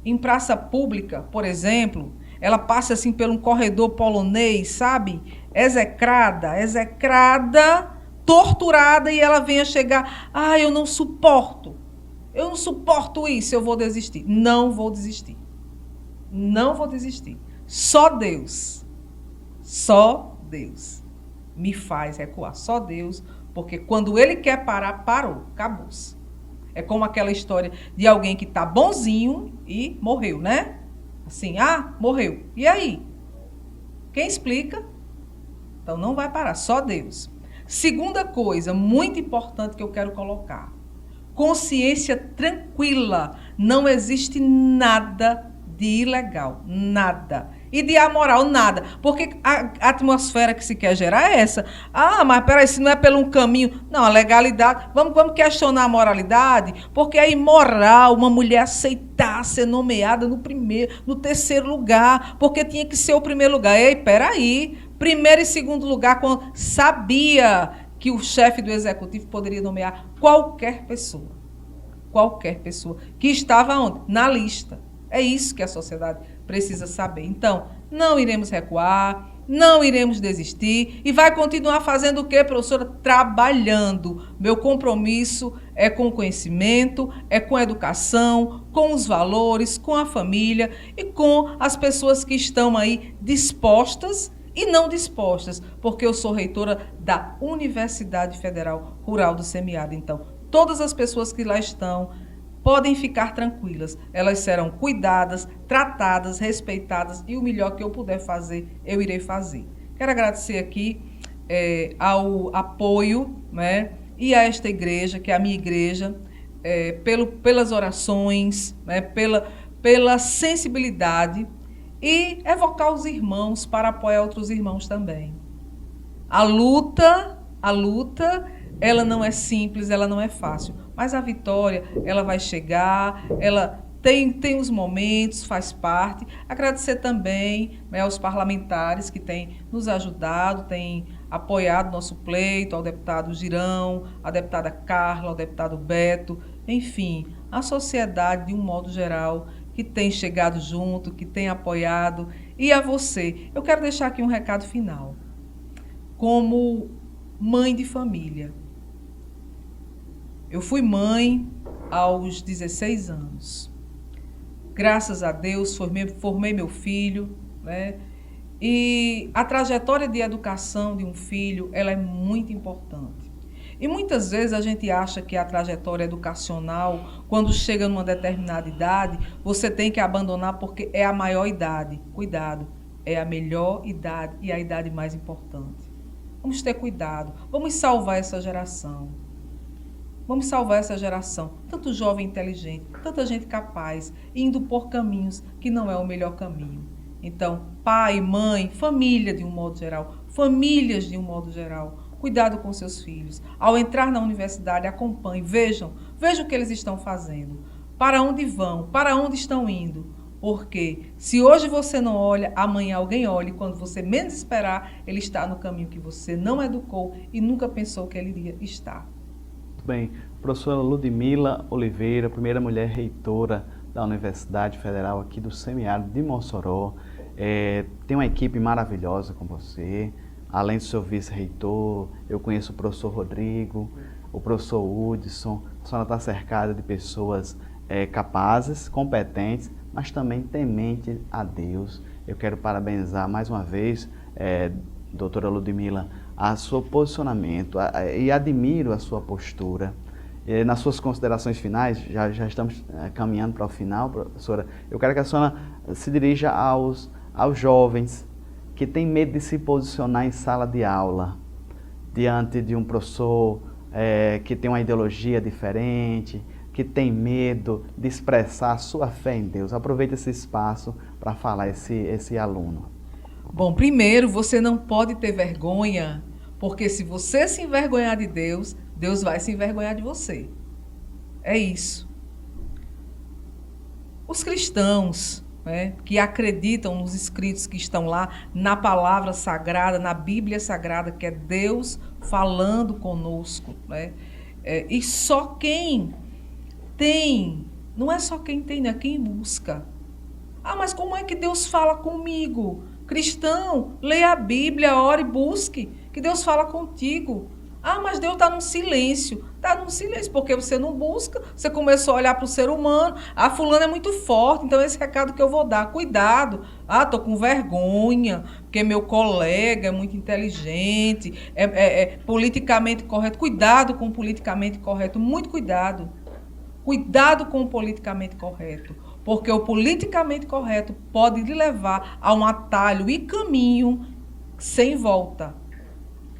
S2: em praça pública, por exemplo, ela passa assim por um corredor polonês, sabe? Execrada, torturada, e ela venha chegar, eu não suporto isso, eu vou desistir. Não vou desistir. Só Deus me faz recuar, só Deus, porque quando Ele quer parar, parou, acabou-se. É como aquela história de alguém que está bonzinho e morreu, né? Assim, morreu. E aí? Quem explica? Então não vai parar, só Deus. Segunda coisa muito importante que eu quero colocar. Consciência tranquila. Não existe nada de ilegal, nada. E de amoral, nada. Porque a atmosfera que se quer gerar é essa. Mas peraí, se não é pelo um caminho... Não, a legalidade... Vamos questionar a moralidade? Porque é imoral uma mulher aceitar ser nomeada no terceiro lugar, porque tinha que ser o primeiro lugar. Ei, peraí. Primeiro e segundo lugar, quando sabia que o chefe do executivo poderia nomear qualquer pessoa. Qualquer pessoa. Que estava onde? Na lista. É isso que a sociedade precisa saber. Então, não iremos recuar, não iremos desistir e vai continuar fazendo o quê, professora? Trabalhando. Meu compromisso é com o conhecimento, é com a educação, com os valores, com a família e com as pessoas que estão aí dispostas e não dispostas, porque eu sou reitora da Universidade Federal Rural do Semiárido. Então, todas as pessoas que lá estão podem ficar tranquilas. Elas serão cuidadas, tratadas, respeitadas e o melhor que eu puder fazer, eu irei fazer. Quero agradecer aqui ao apoio, né, e a esta igreja, que é a minha igreja, pelas orações, né, pela sensibilidade e evocar os irmãos para apoiar outros irmãos também. A luta, ela não é simples, ela não é fácil, mas a vitória, ela vai chegar, ela tem os momentos, faz parte. Agradecer também, né, aos parlamentares que têm nos ajudado, têm apoiado nosso pleito, ao deputado Girão, à deputada Carla, ao deputado Beto, enfim, a sociedade de um modo geral que tem chegado junto, que tem apoiado, e a você. Eu quero deixar aqui um recado final. Como mãe de família, eu fui mãe aos 16 anos. Graças a Deus, formei meu filho, né? E a trajetória de educação de um filho, ela é muito importante. E muitas vezes a gente acha que a trajetória educacional, quando chega numa determinada idade, você tem que abandonar porque é a maior idade. Cuidado, é a melhor idade e a idade mais importante. Vamos ter cuidado, vamos salvar essa geração. Vamos salvar essa geração, tanto jovem inteligente, tanta gente capaz, indo por caminhos que não é o melhor caminho. Então, pai, mãe, família de um modo geral, famílias de um modo geral, cuidado com seus filhos. Ao entrar na universidade, acompanhe, vejam o que eles estão fazendo, para onde vão, para onde estão indo. Porque se hoje você não olha, amanhã alguém olha, e quando você menos esperar, ele está no caminho que você não educou e nunca pensou que ele iria estar.
S1: Muito bem. Professora Ludmila Oliveira, primeira mulher reitora da Universidade Federal aqui do Semiárido de Mossoró. Tem uma equipe maravilhosa com você. Além do seu vice-reitor, eu conheço o professor Rodrigo, o professor Hudson. A senhora está cercada de pessoas capazes, competentes, mas também temente a Deus. Eu quero parabenizar mais uma vez, doutora Ludmila, a seu posicionamento e admiro a sua postura. Nas suas considerações finais, já estamos caminhando para o final, professora, eu quero que a senhora se dirija aos jovens que têm medo de se posicionar em sala de aula, diante de um professor que tem uma ideologia diferente, que tem medo de expressar a sua fé em Deus. Aproveite esse espaço para falar esse aluno.
S2: Bom, primeiro, você não pode ter vergonha, porque se você se envergonhar de Deus, Deus vai se envergonhar de você. É isso. Os cristãos, né, que acreditam nos escritos que estão lá, na palavra sagrada, na Bíblia Sagrada, que é Deus falando conosco, né? E só quem tem, não é só quem tem, é quem busca. Ah, mas como é que Deus fala comigo? Cristão, leia a Bíblia, ore, busque, que Deus fala contigo. Ah, mas Deus está num silêncio. Está num silêncio porque você não busca, você começou a olhar para o ser humano. Ah, fulano é muito forte, então esse recado que eu vou dar, cuidado. Ah, estou com vergonha, porque meu colega é muito inteligente, é politicamente correto. Cuidado com o politicamente correto, muito cuidado. Cuidado com o politicamente correto, porque o politicamente correto pode lhe levar a um atalho e caminho sem volta.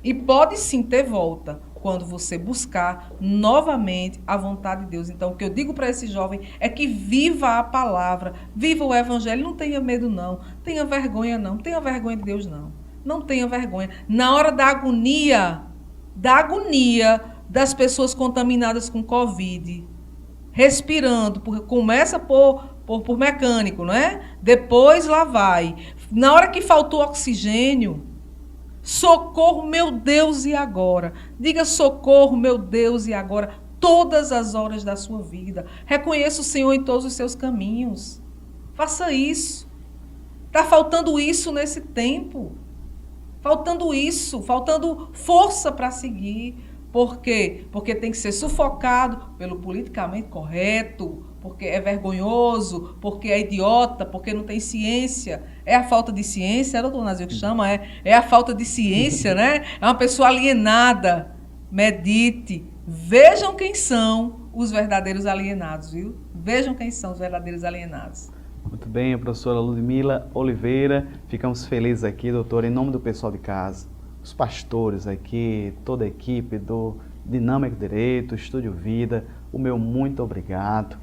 S2: E pode sim ter volta quando você buscar novamente a vontade de Deus. Então, o que eu digo para esse jovem é que viva a palavra, viva o evangelho, não tenha medo não, tenha vergonha não, tenha vergonha de Deus não, não tenha vergonha. Na hora da agonia das pessoas contaminadas com Covid, respirando, começa por mecânico, não é? Depois lá vai. Na hora que faltou oxigênio, socorro, meu Deus, e agora? Diga socorro, meu Deus, e agora? Todas as horas da sua vida. Reconheça o Senhor em todos os seus caminhos. Faça isso. Está faltando isso nesse tempo. Faltando isso, faltando força para seguir. Por quê? Porque tem que ser sufocado pelo politicamente correto, porque é vergonhoso, porque é idiota, porque não tem ciência. É a falta de ciência, é o doutor Nazil que chama, é a falta de ciência, né? É uma pessoa alienada. Medite. Vejam quem são os verdadeiros alienados, viu? Vejam quem são os verdadeiros alienados.
S1: Muito bem, a professora Ludmila Oliveira, ficamos felizes aqui, doutora, em nome do pessoal de casa, os pastores aqui, toda a equipe do Dinâmica Direito, Estúdio Vida, o meu muito obrigado.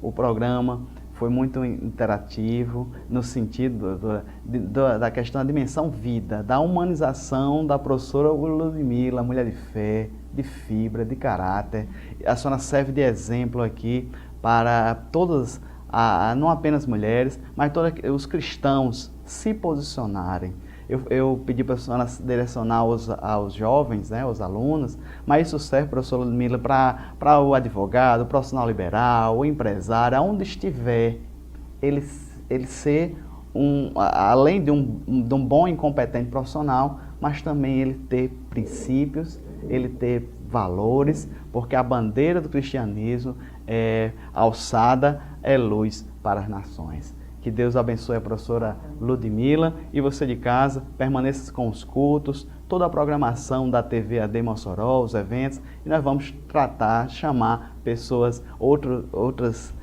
S1: O programa foi muito interativo no sentido da questão da dimensão vida, da humanização da professora Ludmila, mulher de fé, de fibra, de caráter. A senhora serve de exemplo aqui para todas não apenas mulheres, mas todos os cristãos se posicionarem. Eu pedi para a senhora direcionar aos jovens, né, os alunos, mas isso serve, professora Ludmila, para o advogado, o profissional liberal, o empresário, aonde estiver, ele ser, além de um bom e competente profissional, mas também ele ter princípios, ele ter valores, porque a bandeira do cristianismo é alçada, é luz para as nações. Que Deus abençoe a professora Ludmila e você de casa, permaneça com os cultos, toda a programação da TV AD Mossoró, os eventos, e nós vamos chamar pessoas, outras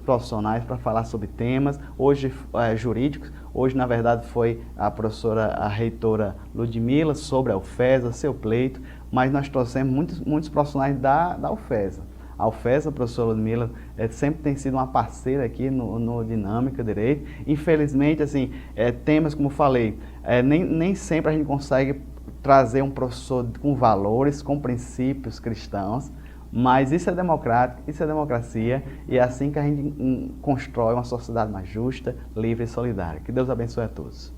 S1: profissionais para falar sobre temas, hoje jurídicos. Hoje, na verdade, foi a reitora Ludmila sobre a UFESA, seu pleito, mas nós trouxemos muitos profissionais da UFESA. A UFESA, a professora Ludmila, sempre tem sido uma parceira aqui no Dinâmica Direito. Infelizmente, assim, temas, como falei, nem sempre a gente consegue trazer um professor com valores, com princípios cristãos, mas isso é democrático, isso é democracia, e é assim que a gente constrói uma sociedade mais justa, livre e solidária. Que Deus abençoe a todos.